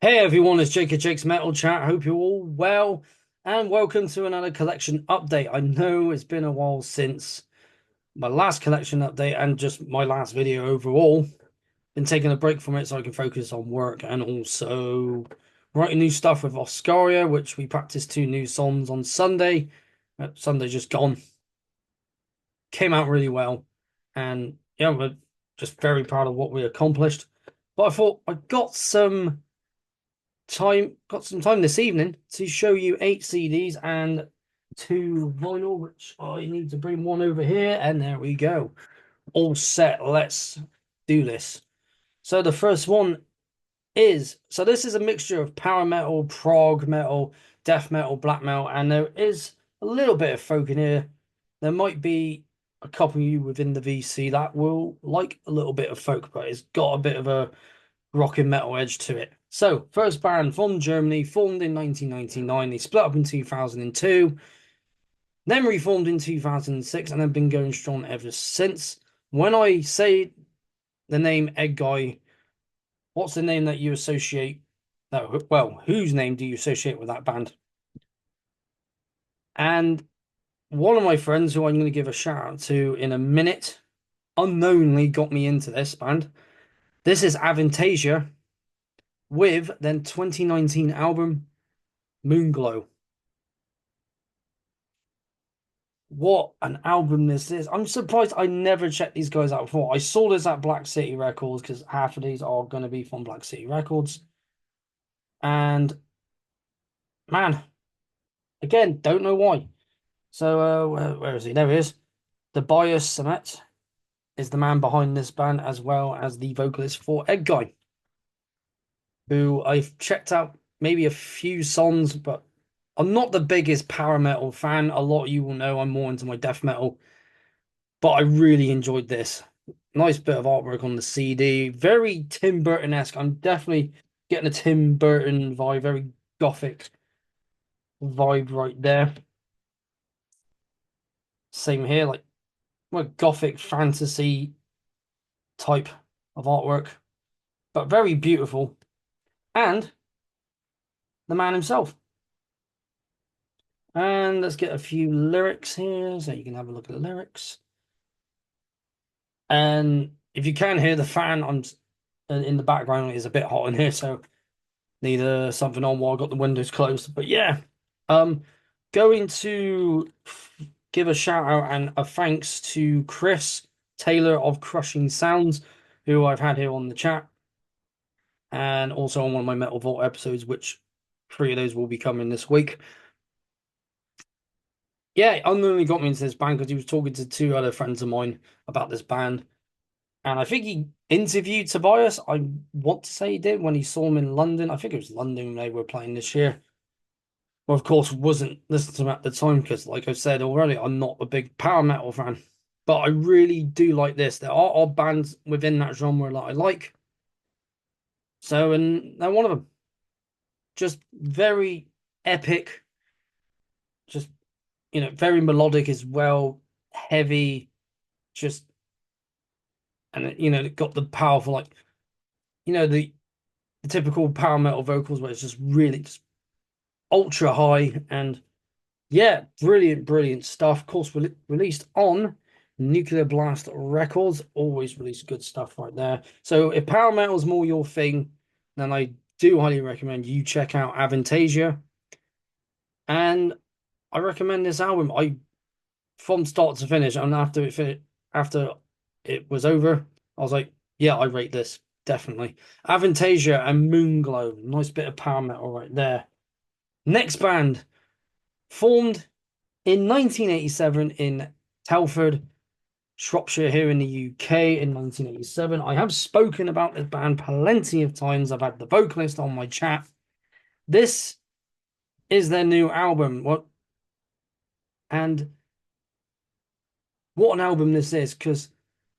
Hey everyone, it's Jake at Jake's Metal Chat. Hope you're all well, and welcome to another collection update. I know it's been a while since my last collection update and just my last video overall. Been taking a break from it so I can focus on work and also writing new stuff with Oscaria, which we practiced two new songs on Sunday. Sunday just gone. Came out really well, and yeah, we're just very proud of what we accomplished. But I thought I got some time this evening to show you 8 CDs and two vinyl, which I need to bring one over here, and there we go. All set. Let's do this. So the first one this is a mixture of power metal, prog metal, death metal, black metal, and there is a little bit of folk in here. There might be a couple of you within the VC that will like a little bit of folk, but it's got a bit of a rock and metal edge to it. So, first band from Germany, formed in 1999. They split up in 2002, then reformed in 2006, and have been going strong ever since. When I say the name Egg Guy, what's the name that you associate? Well, whose name do you associate with that band? And one of my friends, who I'm going to give a shout out to in a minute, unknowingly got me into this band. This is Avantasia with their 2019 album Moonglow. What an album this is. I'm surprised I never checked these guys out before. I saw this at Black City Records because half of these are going to be from Black City Records. And man, again, don't know why. So, where is he? There he is. Tobias Sammet is the man behind this band, as well as the vocalist for Egg Guy, who I've checked out maybe a few songs, but I'm not the biggest power metal fan. A lot of you will know I'm more into my death metal, but I really enjoyed this. Nice bit of artwork on the CD. Very Tim Burton-esque. I'm definitely getting a Tim Burton vibe, very gothic vibe right there. Same here, like more gothic fantasy type of artwork, but very beautiful. And the man himself. And let's get a few lyrics here so you can have a look at the lyrics. And if you can hear the fan, I'm in the background, it's a bit hot in here, so need something on while I got the windows closed. But yeah, um, going to give a shout out and a thanks to Chris Taylor of Crushing Sounds, who I've had here on the chat, and also on one of my Metal Vault episodes, which three of those will be coming this week. Yeah, unknowingly got me into this band because he was talking to two other friends of mine about this band. And I think he interviewed Tobias. I want to say he did when he saw him in London. I think it was London they were playing this year. Well, of course, wasn't listening to him at the time because, like I said already, I'm not a big power metal fan. But I really do like this. There are odd bands within that genre that I like. So, and they're one of them. Just very epic, just, very melodic as well, heavy, just, and, it got the powerful, like, the typical power metal vocals where it's just really just ultra high and yeah, brilliant, brilliant stuff. Of course, released on Nuclear Blast Records. Always release good stuff right there. So if power metal is more your thing, then I do highly recommend you check out Avantasia. And I recommend this album. From start to finish, and after it was over, I was like, yeah, I rate this definitely. Avantasia and Moonglow. Nice bit of power metal right there. Next band formed in 1987 in Telford, Shropshire, here in the UK in 1987. I have spoken about this band plenty of times. I've had the vocalist on my chat. This is their new album. And what an album this is, because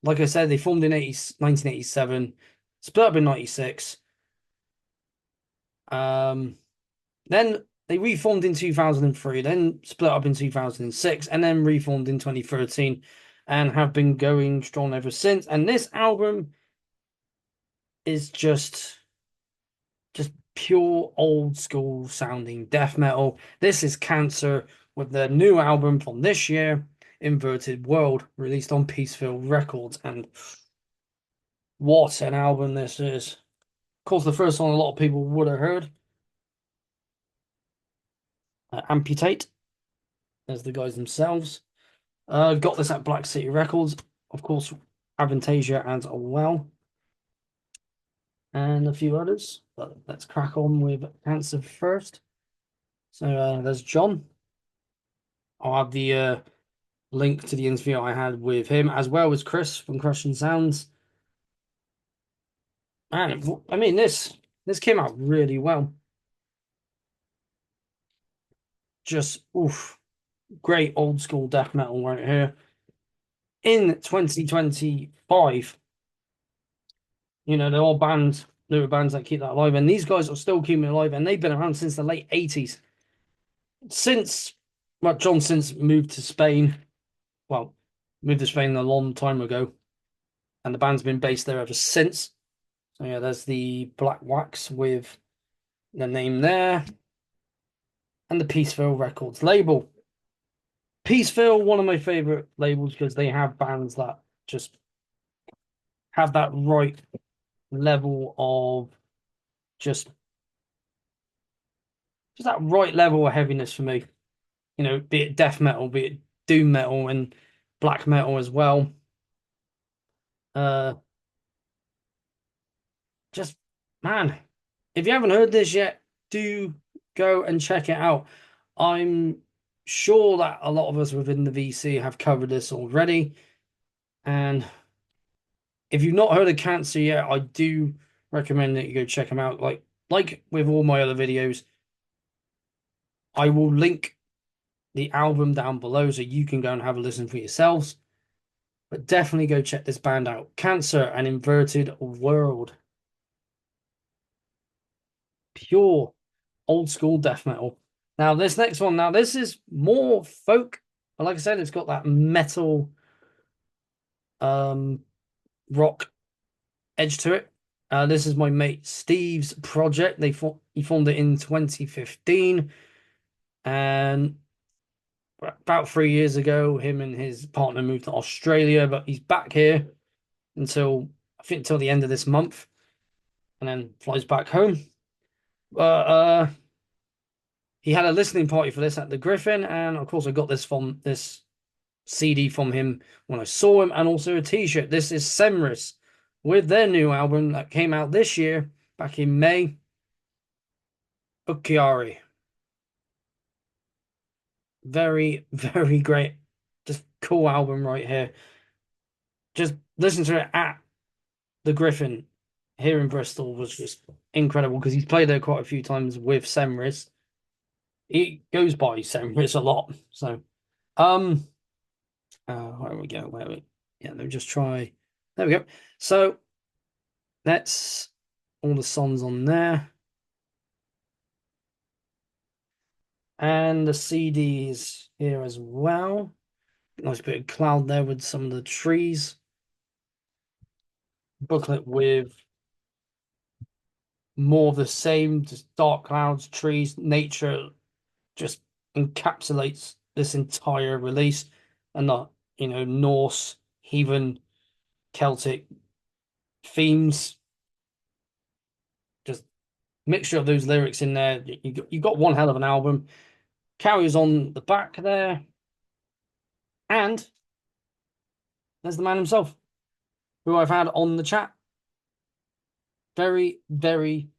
like I said, they formed in 1987, split up in 96. Then they reformed in 2003, then split up in 2006, and then reformed in 2013, and have been going strong ever since. And this album is just pure old school sounding death metal. This is Cancer with their new album from this year, Inverted World, released on Peaceville Records. And what an album this is. Of course, the first one a lot of people would have heard, Amputate, as the guys themselves. Got this at Black City Records, of course, Avantasia as well, and a few others. But let's crack on with Cancer first. So there's John. I'll have the link to the interview I had with him, as well as Chris from Crushing Sounds. And I mean, this came out really well. Just oof, great old school death metal right here. In 2025, they're all bands, newer bands that keep that alive, and these guys are still keeping it alive, and they've been around since the late 80s. Since, well, John since moved to Spain, well, moved to Spain a long time ago, and the band's been based there ever since. So yeah, there's the Black Wax with the name there, and the Peaceville Records label. Peaceville, one of my favorite labels because they have bands that just have that right level of just that right level of heaviness for me. Be it death metal, be it doom metal, and black metal as well. Uh, just man, if you haven't heard this yet, do go and check it out. I'm sure that a lot of us within the VC have covered this already, and if you've not heard of Cancer yet, I do recommend that you go check them out. Like with all my other videos, I will link the album down below so you can go and have a listen for yourselves. But definitely go check this band out. Cancer and Inverted World. Pure old school death metal. Now, this next one, this is more folk. But like I said, it's got that metal rock edge to it. This is my mate Steve's project. He formed it in 2015. And about 3 years ago, him and his partner moved to Australia, but he's back here until I think until the end of this month, and then flies back home. But he had a listening party for this at the Griffin, and of course I got this CD from him when I saw him, and also a T-shirt. This is Semris with their new album that came out this year, back in May. Ukiari. Very, very great. Just cool album right here. Just listen to it at the Griffin here in Bristol was just incredible because he's played there quite a few times with Semris. He goes by Semris a lot. So, where we go? Yeah, let me just try. There we go. So, that's all the songs on there. And the CDs here as well. Nice bit of cloud there with some of the trees. Booklet with more of the same, just dark clouds, trees, nature just encapsulates this entire release. And not, Norse, heathen, Celtic themes. Just mixture of those lyrics in there. You got one hell of an album. Carries on the back there. And there's the man himself, who I've had on the chat. Very, very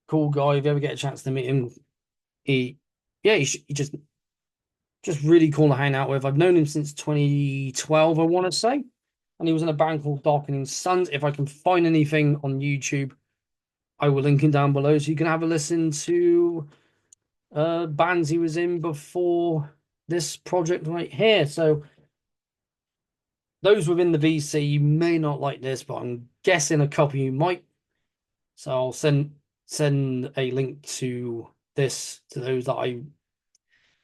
cool guy. If you ever get a chance to meet him, he just really cool to hang out with. I've known him since 2012, I want to say. And he was in a band called Darkening Suns. If I can find anything on YouTube, I will link him down below so you can have a listen to bands he was in before this project right here. So those within the VC, you may not like this, but I'm guessing a couple you might. So I'll send a link to this to those that I'm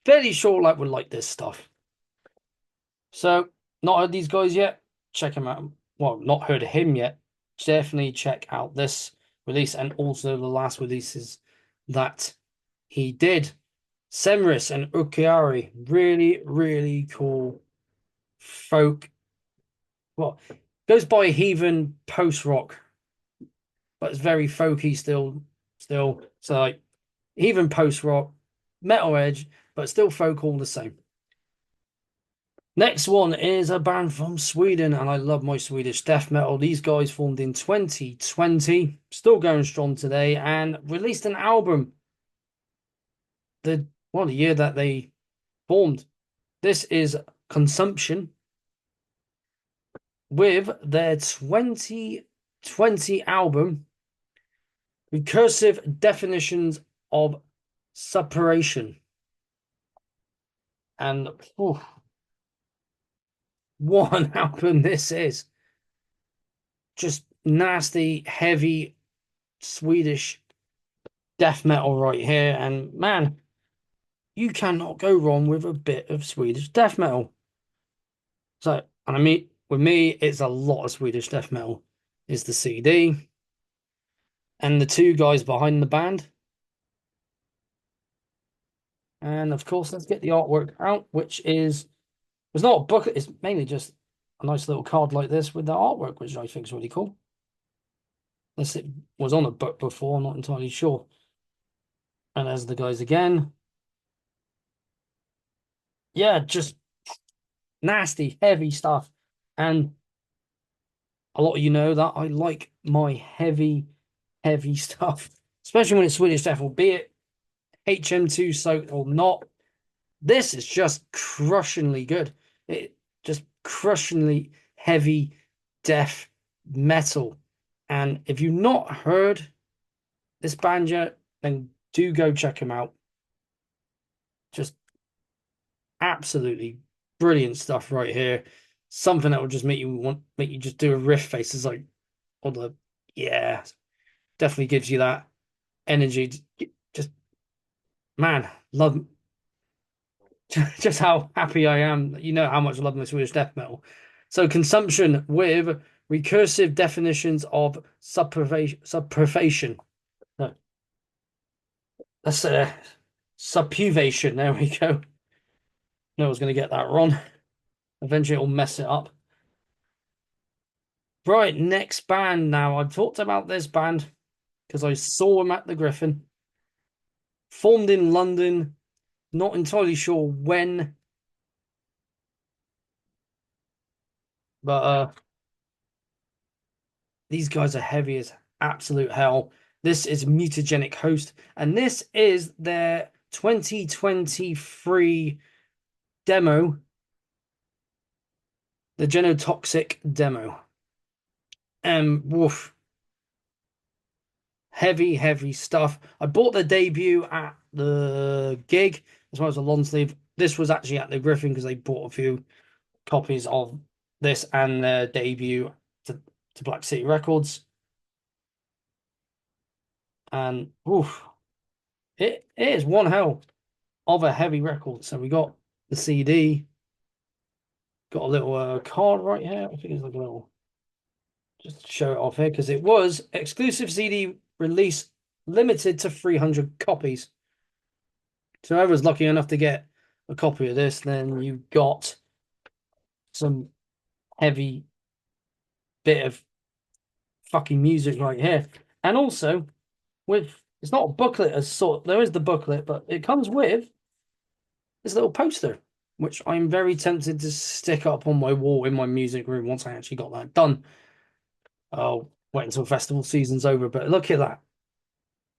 fairly sure would like this stuff. So not heard these guys yet. Check them out. Well, not heard of him yet. Definitely check out this release, and also the last releases that he did. Semris and Ukiari, really, really cool folk. Well, goes by heathen post rock, but it's very folky still. So like heathen post rock, metal edge, but still folk all the same. Next one is a band from Sweden, and I love my Swedish death metal. These guys formed in 2020, still going strong today, and released an album the year that they formed. This is Consumption with their 2020 album, Recursive Definitions of Separation. And what an album this is. Just nasty, heavy Swedish death metal right here. And man, you cannot go wrong with a bit of Swedish death metal. So, and I mean, with me, it's a lot of Swedish death metal. Is the CD and the two guys behind the band. And of course, let's get the artwork out, which is, it's not a booklet, it's mainly just a nice little card like this with the artwork, which I think is really cool. Unless it was on a book before, I'm not entirely sure. And there's the guys again. Yeah, just nasty, heavy stuff. And a lot of you know that I like my heavy, heavy stuff, especially when it's Swedish death, be it HM2 soaked or not. This is just crushingly good. It just crushingly heavy death metal. And if you've not heard this band yet, then do go check them out. Just absolutely brilliant stuff right here. Something that will just make you just do a riff face. It's like, all the, yeah, definitely gives you that energy. Just, man, love just how happy I am. You know how much I love my Swedish death metal. So Consumption with recursive definitions of subprivation. No, that's subpuvation. There we go. No one's going to get that wrong. Eventually it'll mess it up. Right, next band now. I've talked about this band because I saw them at the Griffin. Formed in London. Not entirely sure when. But these guys are heavy as absolute hell. This is Mutagenic Host, and this is their 2023 demo, the Genotoxic demo. Woof. Heavy, heavy stuff. I bought the debut at the gig as well as a long sleeve. This was actually at the Griffin because they bought a few copies of this and their debut to Black City Records. And oof, it is one hell of a heavy record. So we got the CD, got a little card right here. I think it's like a little, just show it off here because it was exclusive CD release, limited to 300 copies. So whoever's lucky enough to get a copy of this, then you got some heavy bit of fucking music right here. And also with, it's not a booklet as sort, there is the booklet, but it comes with this little poster, which I'm very tempted to stick up on my wall in my music room once I actually got that done. I'll wait until festival season's over, but look at that.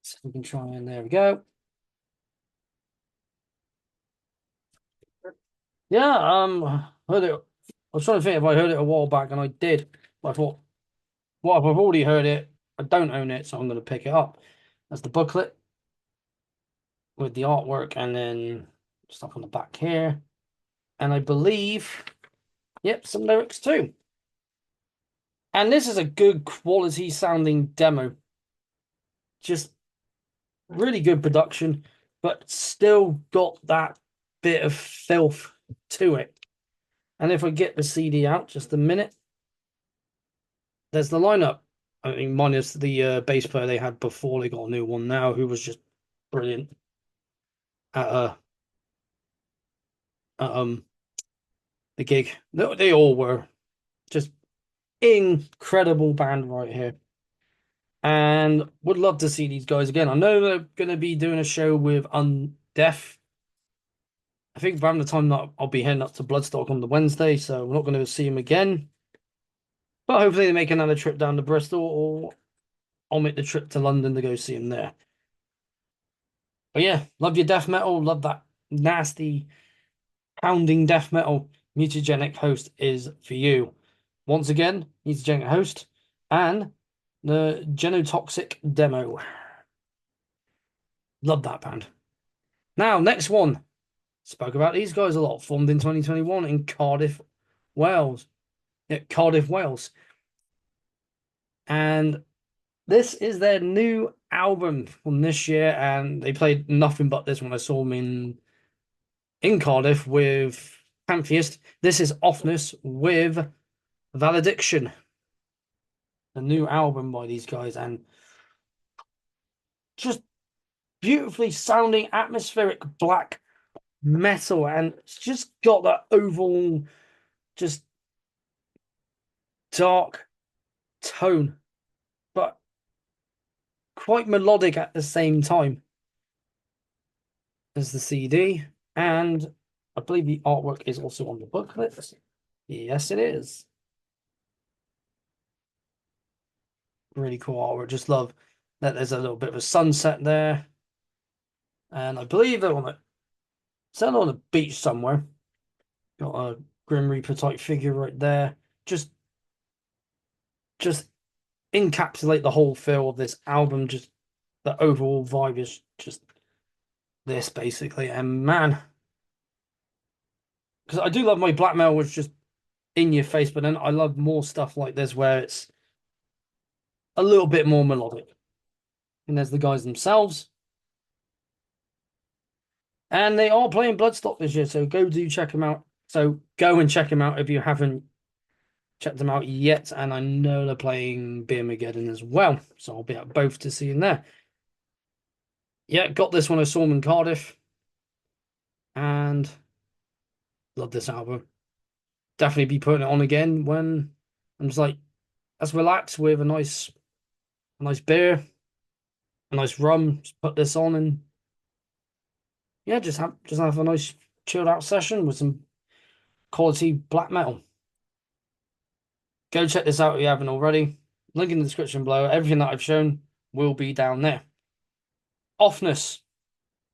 So we can try and there we go. Yeah, heard it. I was trying to think if I heard it a while back, and I did. But I thought, well, if I've already heard it, I don't own it, so I'm going to pick it up. That's the booklet with the artwork, and then stuff on the back here. And I believe, yep, some lyrics too. And this is a good quality sounding demo. Just really good production, but still got that bit of filth to it. And if I get the CD out just a minute, there's the lineup. I think minus the bass player they had before, they got a new one now who was just brilliant at at the gig. They all were just incredible band right here. And would love to see these guys again. I know they're going to be doing a show with Undeaf. I think around the time that I'll be heading up to Bloodstock on the Wednesday, so we're not going to see them again. But hopefully they make another trip down to Bristol, or I'll make the trip to London to go see them there. But yeah, love your death metal, love that nasty pounding death metal. Mutagenic Host is for you. Once again, Mutagenic Host and the Genotoxic Demo. Love that band. Now, next one. Spoke about these guys a lot. Formed in 2021 in Cardiff, Wales. Yeah, Cardiff, Wales. And this is their new album from this year, and they played nothing but this when I saw them in Cardiff with Pantheist. This is Offness with Valediction, a new album by these guys, and just beautifully sounding atmospheric black metal, and it's just got that overall just dark tone, but quite melodic at the same time as the CD. And I believe the artwork is also on the booklet. Yes, it is. Really cool artwork. Just love that there's a little bit of a sunset there. And I believe they're on a beach somewhere. Got a Grim Reaper type figure right there. Just encapsulate the whole feel of this album. Just the overall vibe is just this basically. And man, because I do love my black metal, which is just in your face, but then I love more stuff like this where it's a little bit more melodic. And there's the guys themselves. And they are playing Bloodstock this year, so go do check them out. So go and check them out if you haven't checked them out yet. And I know they're playing Beermageddon as well, so I'll be at both to see them there. Yeah, got this one I saw them in Cardiff, and love this album. Definitely be putting it on again when I'm just like, let's relax with a nice beer, a nice rum. Just put this on and yeah, just have a nice chilled out session with some quality black metal. Go check this out if you haven't already. Link in the description below. Everything that I've shown will be down there. Offness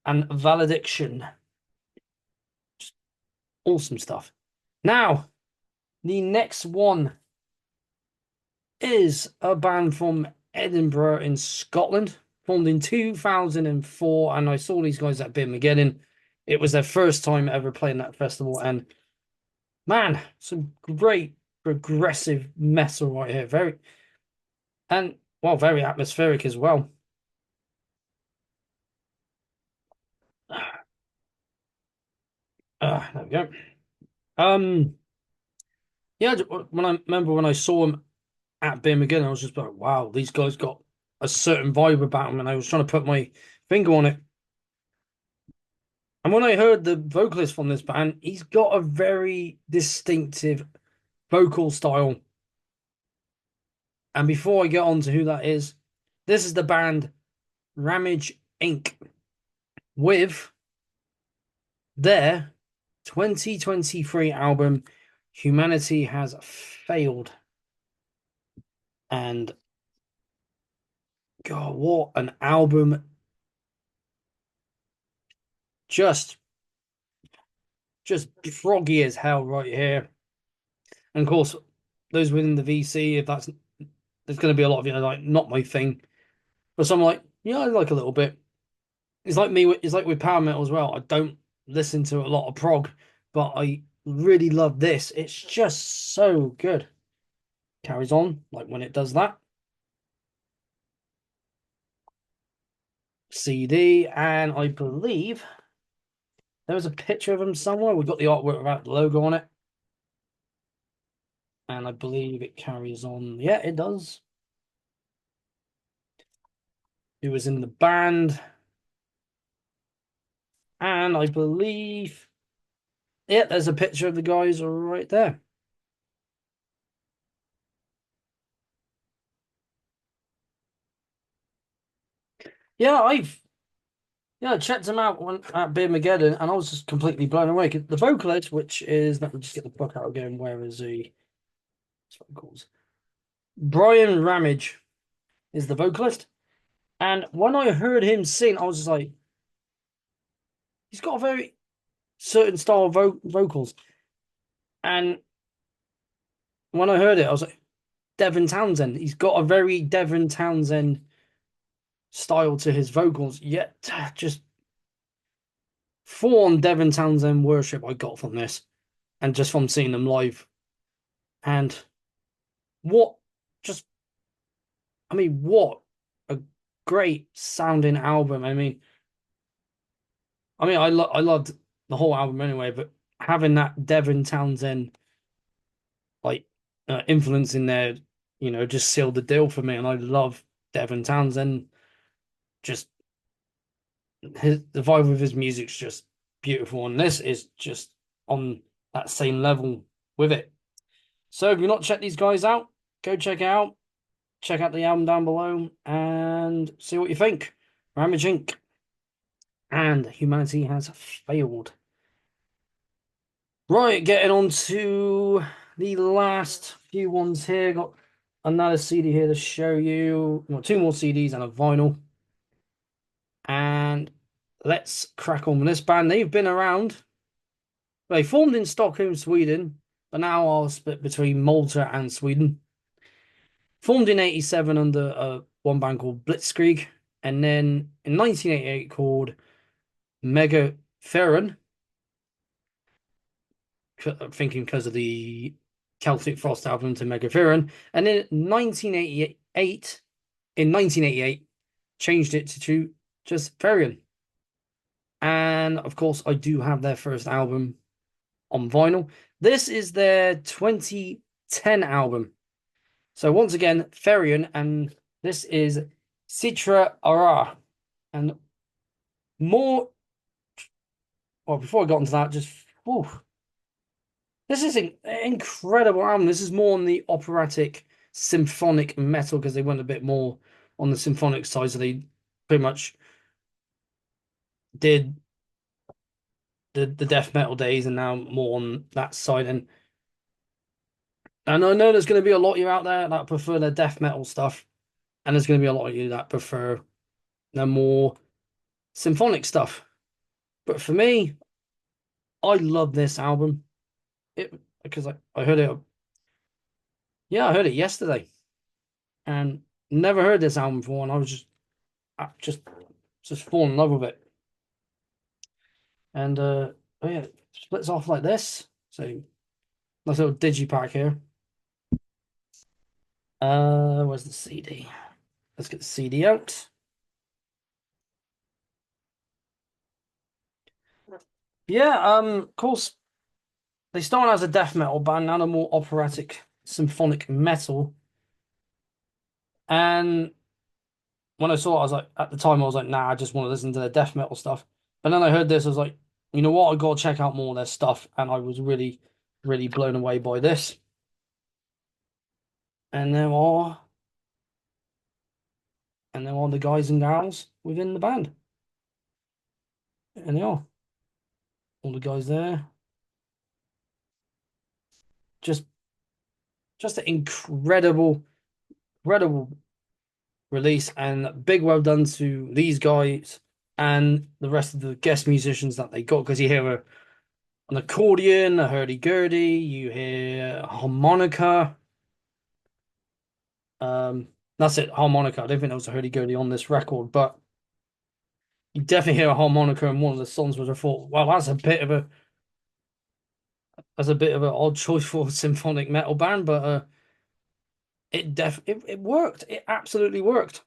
and Valediction. Just awesome stuff. Now, the next one is a band from Edinburgh in Scotland, formed in 2004, and I saw these guys at Beermageddon. It was their first time ever playing that festival, and man, some great progressive metal right here. Very atmospheric as well. There we go. Um, yeah, when I saw them at Birmingham, I was just like, wow, these guys got a certain vibe about them, and I was trying to put my finger on it. And when I heard the vocalist from this band, he's got a very distinctive vocal style. And before I get on to who that is, this is the band Ramage Inc. with their 2023 album Humanity Has Failed. And God, what an album. Just froggy as hell right here. And of course, those within the VC, if there's going to be a lot of, like, not my thing. But some like, yeah, I like a little bit. It's like me, it's like with power metal as well. I don't listen to a lot of prog, but I really love this. It's just so good. Carries on, like when it does that. CD, and I believe there was a picture of him somewhere. We've got the artwork without the logo on it. And I believe it carries on. Yeah, it does. who was in the band, and I believe, yeah, there's a picture of the guys right there. Yeah, I checked them out at Beer Mageddon, and I was just completely blown away. The vocalist, which is, let me just get the book out again. Where is he? That's what it calls. Brian Ramage is the vocalist, and when I heard him sing, I was just like, he's got a very certain style of vocals, and when I heard it, I was like, Devin Townsend. He's got a very Devin Townsend style to his vocals, yet just full on Devin Townsend worship I got from this, and just from seeing them live. And what just, I mean, what a great sounding album. I loved the whole album anyway, but having that Devin Townsend like influence in there, just sealed the deal for me. And I love Devin Townsend. Just the vibe of his music's just beautiful, and this is just on that same level with it. So if you've not checked these guys out, go check it out. Check out the album down below and see what you think. Ramage Inc. and Humanity Has Failed. Right, getting on to the last few ones here. Got another CD here to show you. Well, two more CDs and a vinyl. And let's crack on with this band. They've been around. They formed in Stockholm, Sweden, but now are split between Malta and Sweden. Formed in 87 under one band called Blitzkrieg, and then in 1988 called Mega Ferron, thinking because of the Celtic Frost album to Mega Ferron, and then 1988, in 1988, changed it to just Ferron. And of course, I do have their first album on vinyl. This is their 2010 album. So once again, Ferrion, and this is Citra Ara. And more, well, before I got into that, just, whew, this is an incredible album. This is more on the operatic symphonic metal because they went a bit more on the symphonic side. So they pretty much did the death metal days and now more on that side. And I know there's going to be a lot of you out there that prefer the death metal stuff, and there's going to be a lot of you that prefer the more symphonic stuff. But for me, I love this album. It because I heard it. Yeah, I heard it yesterday, and never heard this album before, and I was I just fall in love with it. And oh yeah, it splits off like this. So nice little digipack here. Where's the CD? Let's get the CD out. Yeah, of course, they started as a death metal band, now they're more operatic symphonic metal. And when I saw it, I was like, at the time, I was like, nah, I just want to listen to the death metal stuff. But then I heard this, I was like, you know what? I got to check out more of their stuff. And I was really, really blown away by this. And there are the guys and gals within the band. And they are all the guys there. Just, just an incredible release, and big well done to these guys and the rest of the guest musicians that they got, because you hear an accordion, a hurdy-gurdy, you hear a harmonica. That's it, harmonica. I don't think there was a hurdy-gurdy on this record, but you definitely hear a harmonica in one of the songs, which I thought, well, that's a bit of an odd choice for a symphonic metal band, but it worked. It absolutely worked.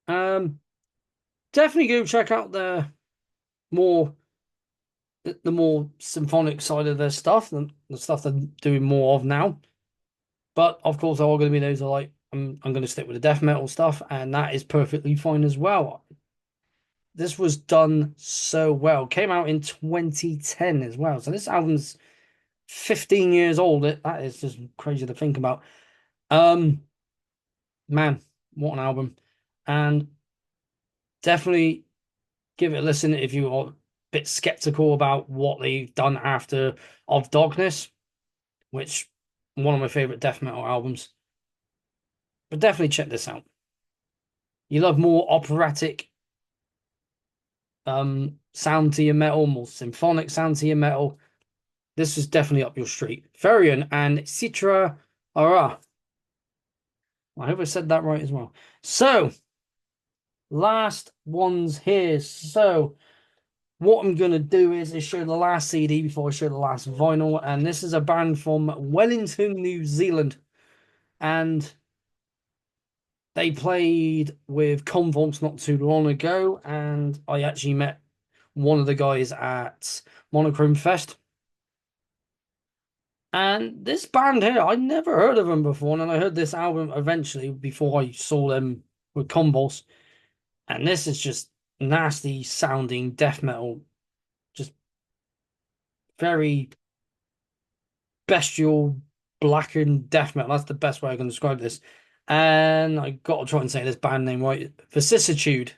Um, Definitely go check out more the more symphonic side of their stuff, the stuff they're doing more of now. But of course, there are going to be those that are like, I'm going to stick with the death metal stuff, and that is perfectly fine as well. This was done so well. Came out in 2010 as well. So this album's 15 years old. That is just crazy to think about. Um, man, what an album. And definitely give it a listen if you are a bit skeptical about what they've done after Of Darkness, which one of my favorite death metal albums. But definitely check this out. You love more operatic sound to your metal, more symphonic sound to your metal. This is definitely up your street. Ferian and Citra Ara. I hope I said that right as well. So, last ones here. So, what I'm going to do is show the last CD before I show the last vinyl. And this is a band from Wellington, New Zealand. And they played with Convulse not too long ago. And I actually met one of the guys at Monochrome Fest. And this band here, I'd never heard of them before, and I heard this album eventually before I saw them with Convulse. And this is just nasty sounding death metal, just very bestial, blackened death metal. That's the best way I can describe this. And I got to try and say this band name right, Vicissitude.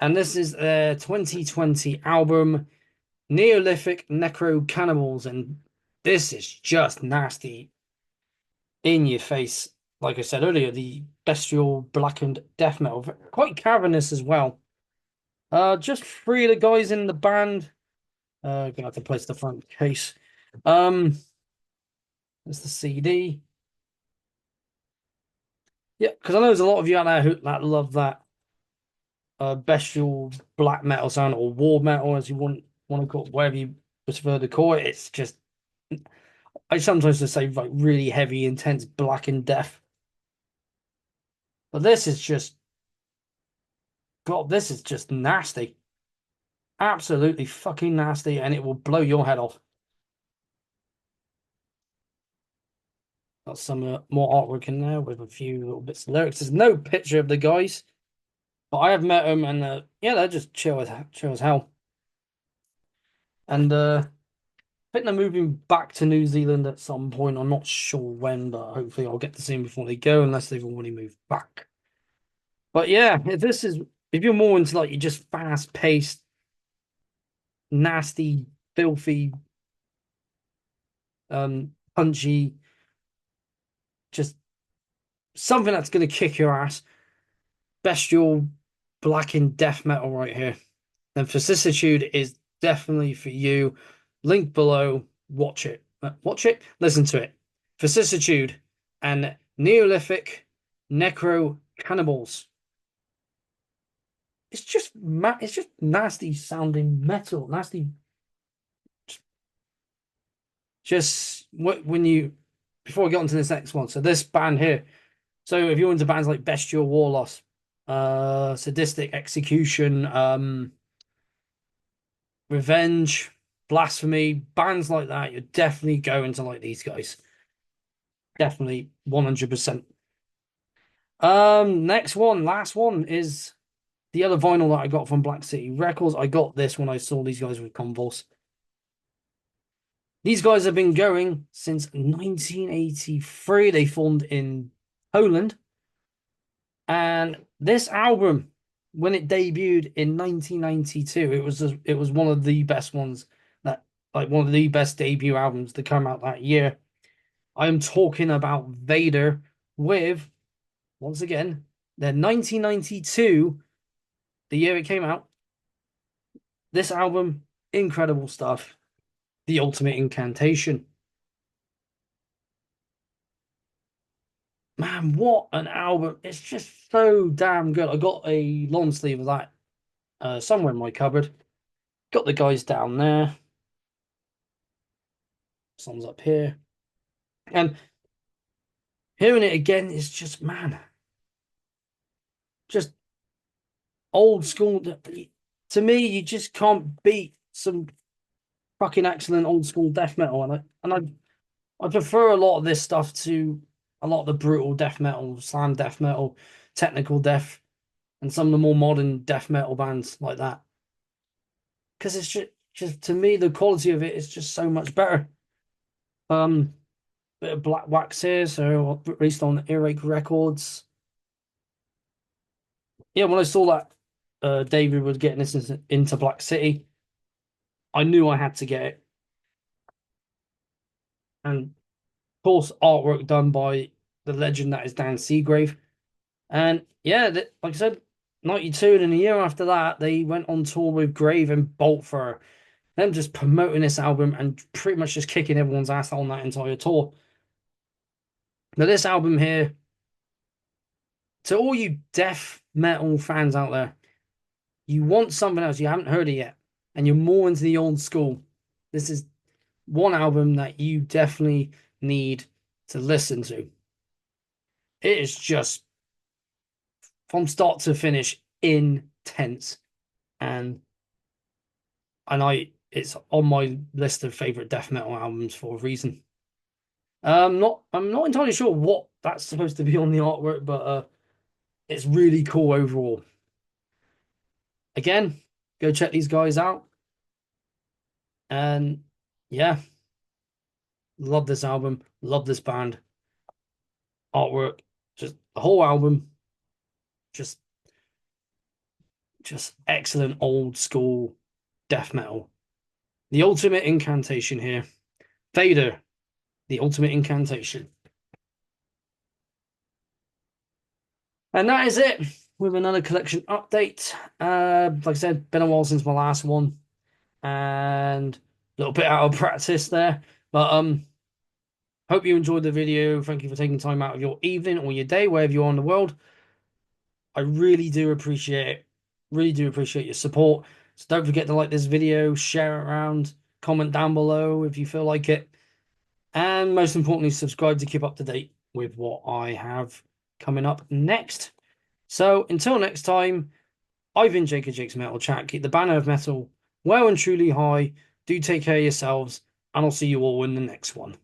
And this is their 2020 album, Neolithic Necro Cannibals, and this is just nasty in your face. Like I said earlier, the bestial blackened death metal, quite cavernous as well. Just three of the guys in the band. Gonna have to place the front case. Um, that's the CD. Yeah, because I know there's a lot of you out there who that love that bestial black metal sound or war metal, as you want to call it, whatever you prefer to call it. It's just I sometimes just say like really heavy, intense black and death. But this is just God, this is just nasty. Absolutely fucking nasty, and it will blow your head off. Got some more artwork in there with a few little bits of lyrics. There's no picture of the guys, but I have met them, and yeah, they're just chill as hell. And I think they're moving back to New Zealand at some point. I'm not sure when, but hopefully I'll get to see them before they go, unless they've already moved back. But yeah, if you're more into like you just fast paced, nasty, filthy, punchy, just something that's gonna kick your ass, bestial, blackened death metal right here, then Vicissitude is definitely for you. Link below. Watch it. Watch it. Listen to it. Vicissitude and Neolithic Necro Cannibals. It's just nasty sounding metal. Nasty. Just when you before we get on to this next one. So this band here. So if you're into bands like Bestial Warloss, Sadistic Execution, Revenge, Blasphemy, bands like that, you're definitely going to like these guys. Definitely 100%. Next one, last one is the other vinyl that I got from Black City Records. I got this when I saw these guys with Convulse. These guys have been going since 1983. They formed in Poland. And this album, when it debuted in 1992, it was one of the best ones that like one of the best debut albums to come out that year. I am talking about Vader with once again their 1992, the year it came out. This album, incredible stuff. The Ultimate Incantation. Man, what an album. It's just so damn good. I got a long sleeve of that somewhere in my cupboard. Got the guys down there. Songs up here. And hearing it again is just, man, just old school. To me, you just can't beat some fucking excellent old school death metal. I prefer a lot of this stuff to a lot of the brutal death metal, slam death metal, technical death, and some of the more modern death metal bands like that. Because it's just to me, the quality of it is just so much better. Um, Bit of Black Wax here, so released on Earache Records. Yeah, when I saw that David was getting this into Black City, I knew I had to get it. And of course, artwork done by the legend that is Dan Seagrave. And yeah, like I said, 92, and then a year after that, they went on tour with Grave and Bolt for them, just promoting this album and pretty much just kicking everyone's ass on that entire tour. Now, this album here, to all you death metal fans out there, you want something else, you haven't heard it yet, and you're more into the old school. This is one album that you definitely need to listen to. It is just from start to finish intense, and it's on my list of favorite death metal albums for a reason. I'm not entirely sure what that's supposed to be on the artwork, but it's really cool overall. Again, go check these guys out, and yeah, love this album, love this band, artwork, just the whole album, just just excellent old school death metal. The ultimate incantation here. Vader, the ultimate incantation. And that is it with another collection update. Like I said, been a while since my last one, and a little bit out of practice there. But hope you enjoyed the video. Thank you for taking time out of your evening or your day, wherever you are in the world. I really do appreciate it. Really do appreciate your support. So don't forget to like this video, share it around, comment down below if you feel like it. And most importantly, subscribe to keep up to date with what I have coming up next. So until next time, I've been Jacob Jake's Metal Chat. Keep the banner of metal well and truly high. Do take care of yourselves, and I'll see you all in the next one.